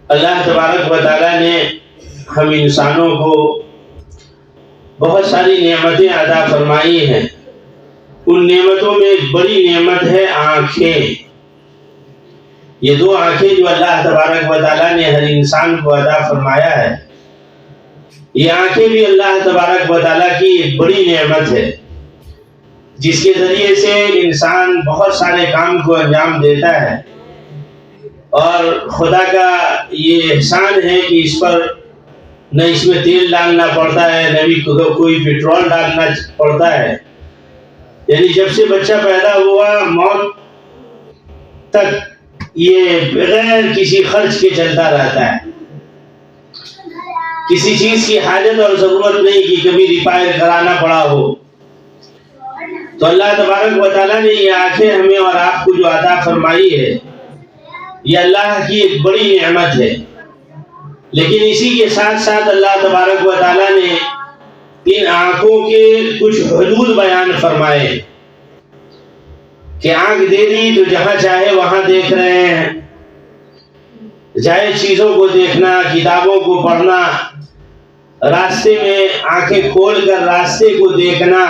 اللہ تبارک و تعالیٰ نے ہم انسانوں کو بہت ساری نعمتیں عطا فرمائی ہیں. ان نعمتوں میں ایک بڑی نعمت ہے آنکھیں. یہ دو آنکھیں جو اللہ تبارک و تعالیٰ نے ہر انسان کو عطا فرمایا ہے، یہ آنکھیں بھی اللہ تبارک و تعالیٰ کی ایک بڑی نعمت ہے، جس کے ذریعے سے انسان بہت سارے کام کو انجام دیتا ہے. اور خدا کا یہ احسان ہے کہ اس پر نہ اس میں تیل ڈالنا پڑتا ہے، نہ بھی کوئی پیٹرول ڈالنا پڑتا ہے. یعنی جب سے بچہ پیدا ہوا موت تک یہ بغیر کسی خرچ کے چلتا رہتا ہے. کسی چیز کی حاجت اور ضرورت نہیں کہ کبھی ریپائر کرانا پڑا ہو. تو اللہ تبارک و تعالیٰ نے یہ آنکھیں ہمیں اور آپ کو جو عطا فرمائی ہے، یہ اللہ کی ایک بڑی نعمت ہے. لیکن اسی کے ساتھ ساتھ اللہ تبارک و تعالیٰ نے ان آنکھوں کے کچھ حدود بیان فرمائے کہ آنکھ دے دی تو جہاں چاہے وہاں دیکھ رہے ہیں. جائز چیزوں کو دیکھنا، کتابوں کو پڑھنا، راستے میں آنکھیں کھول کر راستے کو دیکھنا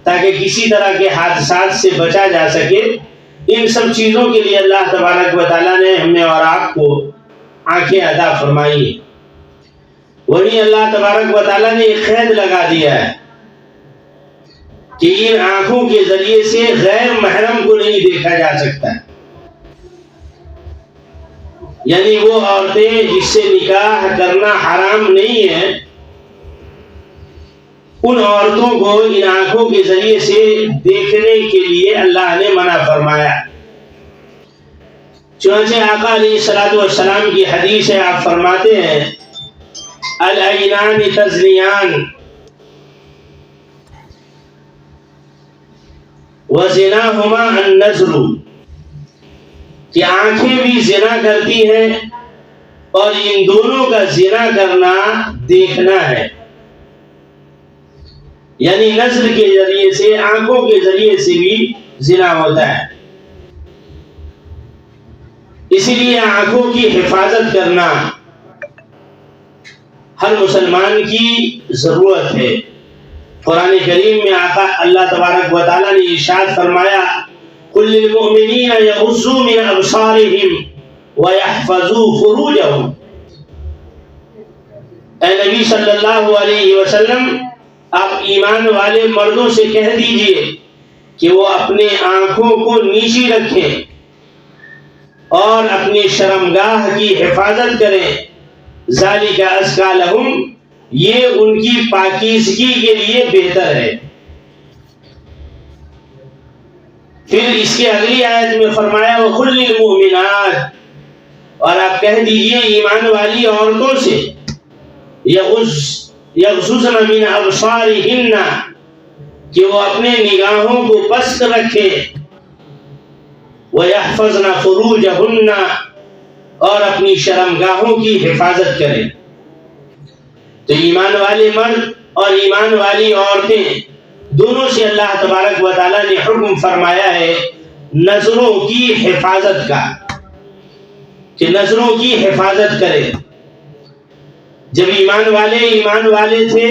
تاکہ کسی طرح کے حادثات سے بچا جا سکے، ان سب چیزوں کے لیے اللہ تبارک و تعالیٰ نے ہمیں اور آپ کو آنکھیں عطا فرمائی. وہیں اللہ تبارک و تعالیٰ نے ایک قید لگا دیا ہے کہ ان آنکھوں کے ذریعے سے غیر محرم کو نہیں دیکھا جا سکتا. یعنی وہ عورتیں جس سے نکاح کرنا حرام نہیں ہے، ان عورتوں کو ان آنکھوں کے ذریعے سے دیکھنے کے لیے اللہ نے منع فرمایا. چنانچہ آقا علیہ الصلوۃ والسلام کی حدیث ہے، آپ فرماتے ہیں العینان تزنیان وزناہما النظر، کہ آنکھیں بھی زنا کرتی ہیں اور ان دونوں کا زنا کرنا دیکھنا ہے. یعنی نظر کے ذریعے سے، آنکھوں کے ذریعے سے بھی زنا ہوتا ہے. اسی لیے آنکھوں کی حفاظت کرنا ہر مسلمان کی ضرورت ہے. قرآن کریم میں آقا اللہ تبارک و تعالیٰ نے ارشاد فرمایا قل للمؤمنین یغضوا من ابصارہم ویحفظوا فروجہم. اے نبی صلی اللہ علیہ وسلم، آپ ایمان والے مردوں سے کہہ دیجئے کہ وہ اپنے آنکھوں کو نیچی رکھیں اور اپنی شرمگاہ کی حفاظت کریں. ذالک ازکی لہم، یہ ان کی پاکیزگی کے لیے بہتر ہے. پھر اس کی اگلی آیت میں فرمایا وَقُلْ لِلْمُؤْمِنَاتِ، اور آپ کہہ دیجئے ایمان والی عورتوں سے یغضضن من ابصارہن، کہ وہ اپنے نگاہوں کو پست رکھے، وَيَحْفَظْنَ فُرُوجَهُنَّ، اور اپنی شرمگاہوں کی حفاظت کریں. تو ایمان والے مرد اور ایمان والی عورتیں دونوں سے اللہ تبارک و تعالیٰ نے حکم فرمایا ہے نظروں کی حفاظت کا، کہ نظروں کی حفاظت کریں. جب ایمان والے تھے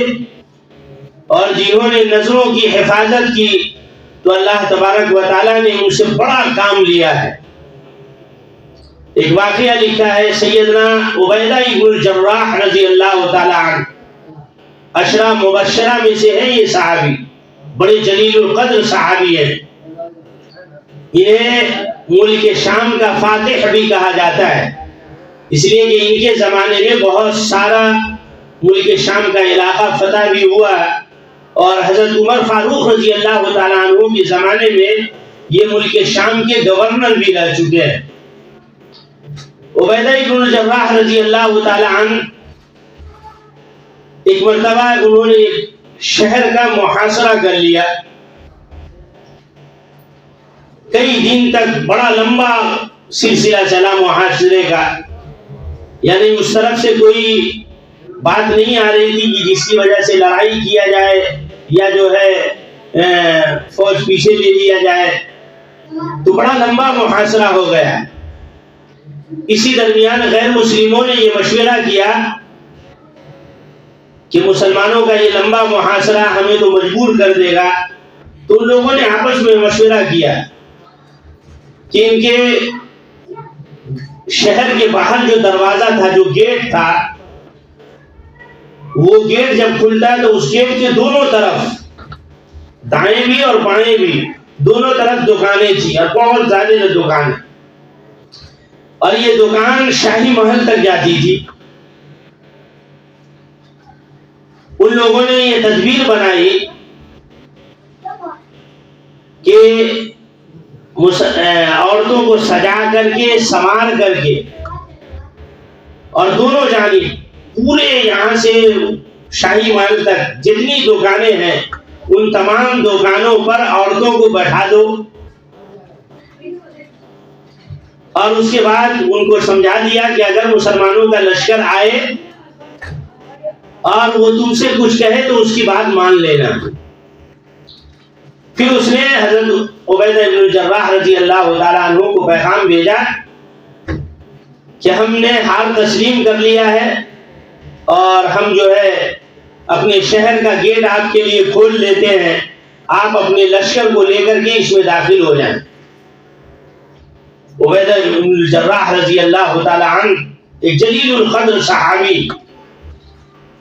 اور جنہوں نے نظروں کی حفاظت کی تو اللہ تبارک و تعالیٰ نے ان سے بڑا کام لیا ہے. ایک واقعہ لکھا ہے سیدنا عبیدہ ابن الجراح رضی اللہ تعالیٰ عنہ، عشرہ مبشرہ میں سے ہے یہ صحابی، بڑے جلیل القدر صحابی ہیں. انہیں ملک شام کا فاتح بھی کہا جاتا ہے، اس لیے کہ ان کے زمانے میں بہت سارا ملک شام کا علاقہ فتح بھی ہوا، اور حضرت عمر فاروق رضی اللہ تعالیٰ عنہ کے زمانے میں یہ ملک شام کے گورنر بھی رہ چکے ہیں. عبیدہ ابن الجراح رضی اللہ تعالیٰ عنہ ایک مرتبہ انہوں نے شہر کا محاصرہ کر لیا. کئی دن تک بڑا لمبا سلسلہ چلا محاصرے کا، یعنی اس طرف سے کوئی بات نہیں آ رہی تھی کہ جس کی وجہ سے لڑائی کیا جائے یا جو ہے فوج پیچھے لے لیا جائے. تو بڑا لمبا محاصرہ ہو گیا. اسی درمیان غیر مسلموں نے یہ مشورہ کیا کہ مسلمانوں کا یہ لمبا محاصرہ ہمیں تو مجبور کر دے گا. تو ان لوگوں نے آپس میں مشورہ کیا کہ ان کے شہر کے باہر جو دروازہ تھا، جو گیٹ تھا، وہ گیٹ جب کھلتا ہے تو اس گیٹ کے دونوں طرف، دائیں بھی اور بائیں بھی، دونوں طرف دکانیں تھیں اور بہت زیادہ دکانیں، اور یہ دکان شاہی محل تک جاتی تھی. ان لوگوں نے یہ تدبیر بنائی کہ عورتوں کو سجا کر کے، سنوار کر کے، اور دونوں جانب پورے یہاں سے شاہی محل تک جتنی دکانیں ہیں ان تمام دکانوں پر عورتوں کو بیٹھا دو، اور اس کے بعد ان کو سمجھا دیا کہ اگر مسلمانوں کا لشکر آئے اور وہ تم سے کچھ کہے تو اس کی بات مان لینا. پھر اس نے حضرت عبیدہ بن الجراح رضی اللہ تعالیٰ عنہ کو پیغام بھیجا کہ ہم نے حال تسلیم کر لیا ہے اور ہم جو ہے اپنے شہر کا گیٹ آپ کے لیے کھول لیتے ہیں، آپ اپنے لشکر کو لے کر کے اس میں داخل ہو جائیں. عبیدہ بن الجراح رضی اللہ تعالیٰ عنہ ایک جلیل القدر صحابی،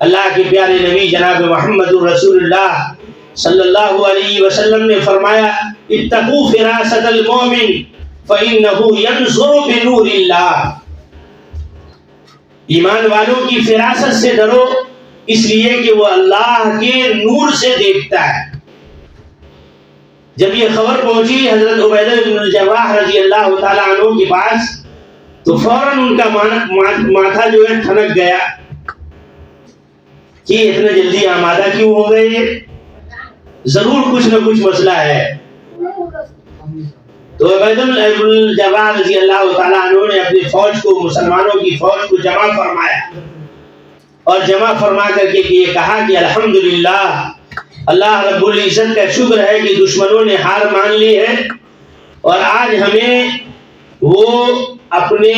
اللہ کے پیارے نبی جناب محمد رسول اللہ صلی اللہ علیہ وسلم نے فرمایا اتقوا فراست المؤمن فإنه ينظر بنور اللہ. ایمان والوں کی فراست سے ڈرو، اس لیے کہ وہ اللہ کے نور سے دیکھتا ہے. جب یہ خبر پہنچی حضرت عبیدہ بن الجراح رضی اللہ تعالیٰ عنہ کے پاس تو فوراً ان کا ماتھا جو ہے ٹھنک گیا کہ اتنا جلدی آمادہ کیوں ہو گئے، ضرور کچھ نہ کچھ مسئلہ ہے. تو عبیدہ بن الجراح رضی اللہ تعالیٰ عنہ نے اپنی فوج کو، مسلمانوں کی فوج کو جمع فرمایا، اور جمع فرما کر کے یہ کہا کہ الحمدللہ، اللہ رب العزت کا شکر ہے کہ دشمنوں نے ہار مان لی ہے، اور آج ہمیں وہ اپنے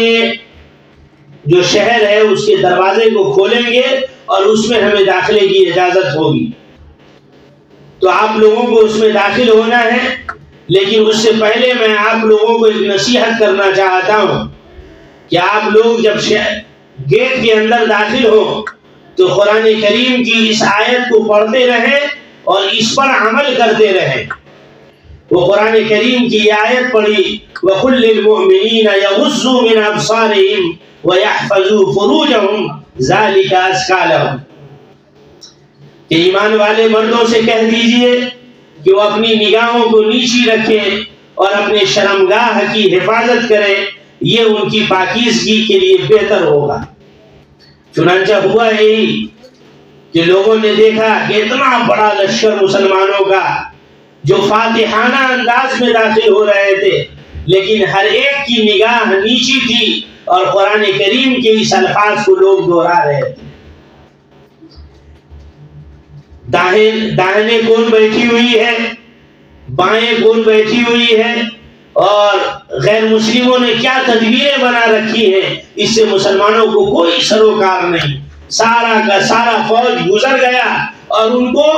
جو شہر ہے اس کے دروازے کو کھولیں گے اور اس میں ہمیں داخلے کی اجازت ہوگی. تو آپ لوگوں کو اس میں داخل ہونا ہے، لیکن اس سے پہلے میں آپ لوگوں کو ایک نصیحت کرنا چاہتا ہوں کہ آپ لوگ جب گیٹ کے اندر داخل ہو تو قرآن کریم کی اس آیت کو پڑھتے رہیں اور اس پر عمل کرتے رہیں. وہ قرآن کریم کی آیت پڑھی وَقُلْ لِلْمُؤْمِنِينَ يَغُضُّوا مِنْ أَبْصَارِهِمْ وَيَحْفَظُوا فُرُوجَهُمْ ذَلِكَ أَزْكَىٰ لَهُمْ. کہ ایمان والے مردوں سے کہہ دیجئے کہ وہ اپنی نگاہوں کو نیچی رکھیں اور اپنے شرمگاہ کی حفاظت کریں، یہ ان کی پاکیزگی کے لیے بہتر ہوگا. چنانچہ ہوا یہی کہ لوگوں نے دیکھا کہ اتنا بڑا لشکر مسلمانوں کا جو فاتحانہ انداز میں داخل ہو رہے تھے، لیکن ہر ایک کی نگاہ نیچی تھی اور قرآن کریم کے اس الفاظ کو لوگ دہرا رہے تھے. داہنے کون بیٹھی ہوئی ہے، بائیں کون بیٹھی ہوئی ہے، اور غیر مسلموں نے کیا تدبیریں بنا رکھی ہیں، اس سے مسلمانوں کو کوئی سروکار نہیں. سارا کا سارا فوج گزر گیا اور ان کو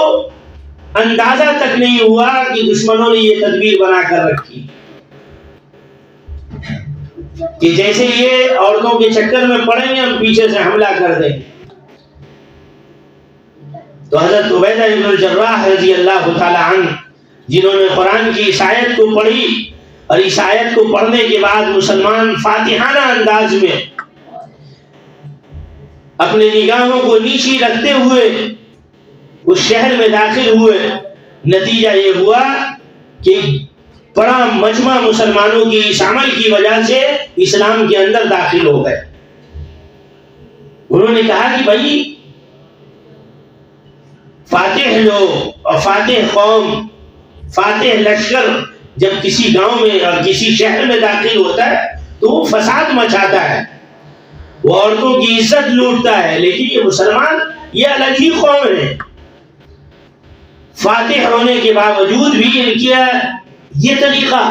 اندازہ تک نہیں ہوا کہ دشمنوں نے یہ تدبیر بنا کر رکھی کہ جیسے یہ عورتوں کے چکر میں پڑیں گے ہم پیچھے سے حملہ کر دیں. تو حضرت عبیدہ بن الجراح رضی اللہ تعالی عنہ، جنہوں نے قرآن کی اس آیت کو پڑھی اور اس آیت کو پڑھنے کے بعد مسلمان فاتحانہ انداز میں اپنے نگاہوں کو نیچی رکھتے ہوئے اس شہر میں داخل ہوئے، نتیجہ یہ ہوا کہ بڑا مجمع مسلمانوں کی اس عمل کی وجہ سے اسلام کے اندر داخل ہو گئے. انہوں نے کہا کہ بھائی فاتح لوگ اور فاتح قوم، فاتح لشکر جب کسی گاؤں میں اور کسی شہر میں داخل ہوتا ہے تو وہ فساد مچاتا ہے، وہ عورتوں کی عزت لوٹتا ہے. لیکن یہ مسلمان یہ الگ ہی قوم ہے، فاتح ہونے کے باوجود بھی ان کا یہ طریقہ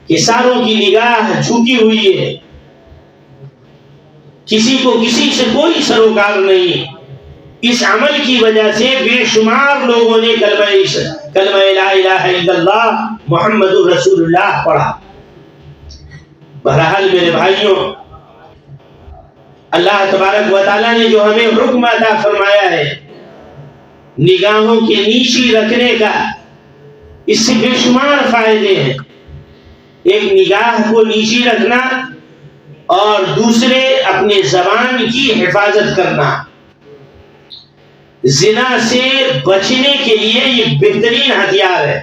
کہ ساروں کی نگاہ جھکی ہوئی ہے کسی کو کسی سے کوئی سروکار نہیں۔ اس عمل کی وجہ سے بے شمار لوگوں نے کلمہ لا الہ الا اللہ محمد رسول اللہ پڑھا۔ بہرحال میرے بھائیوں، اللہ تبارک و تعالیٰ نے جو ہمیں حکم عطا فرمایا ہے نگاہوں کے نیچی رکھنے کا، اس سے بے شمار فائدے ہیں۔ ایک نگاہ کو نیچی رکھنا اور دوسرے اپنے زبان کی حفاظت کرنا۔ زنا سے بچنے کے لیے یہ بہترین ہتھیار ہے۔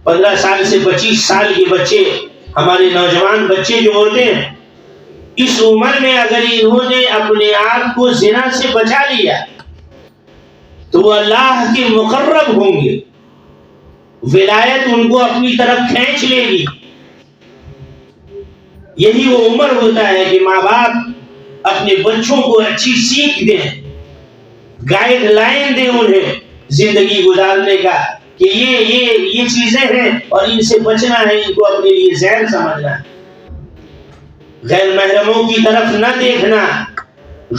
15 سال سے 25 سال کے بچے، ہمارے نوجوان بچے جو ہوتے ہیں، اس عمر میں اگر انہوں نے اپنے آپ کو زنا سے بچا لیا تو وہ اللہ کے مقرب ہوں گے، ولایت ان کو اپنی طرف کھینچ لے گی۔ یہی وہ عمر ہوتا ہے کہ ماں باپ اپنے بچوں کو اچھی سیکھ دیں، گائیڈ لائن دیں انہیں زندگی گزارنے کا کہ یہ چیزیں ہیں اور ان سے بچنا ہے، ان کو اپنے لیے زہر سمجھنا ہے۔ غیر محرموں کی طرف نہ دیکھنا،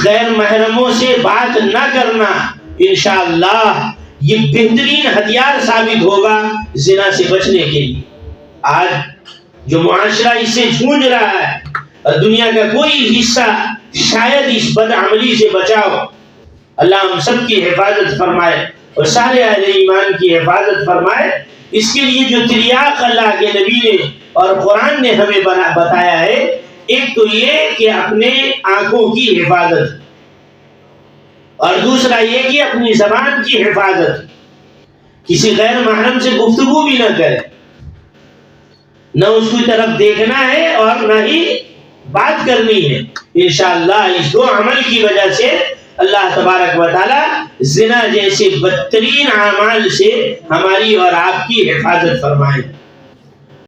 غیر محرموں سے بات نہ کرنا، انشاءاللہ یہ بہترین ہتھیار ثابت ہوگا زنا سے بچنے کے لیے۔ آج جو معاشرہ اس سے جھونج رہا ہے اور دنیا کا کوئی حصہ شاید اس بدعملی سے بچا ہو، اللہ ہم سب کی حفاظت فرمائے اور سارے اہل ایمان کی حفاظت فرمائے۔ اس کے لیے جو تریاق اللہ کے نبی نے اور قرآن نے ہمیں بتایا ہے، ایک تو یہ کہ اپنے آنکھوں کی حفاظت، اور دوسرا یہ کہ اپنی زبان کی حفاظت، کسی غیر محرم سے گفتگو بھی نہ کرے، نہ اس کی طرف دیکھنا ہے اور نہ ہی بات کرنی ہے۔ انشاءاللہ اس دو عمل کی وجہ سے اللہ تبارک و تعالی زنا جیسے بدترین اعمال سے ہماری اور آپ کی حفاظت فرمائے۔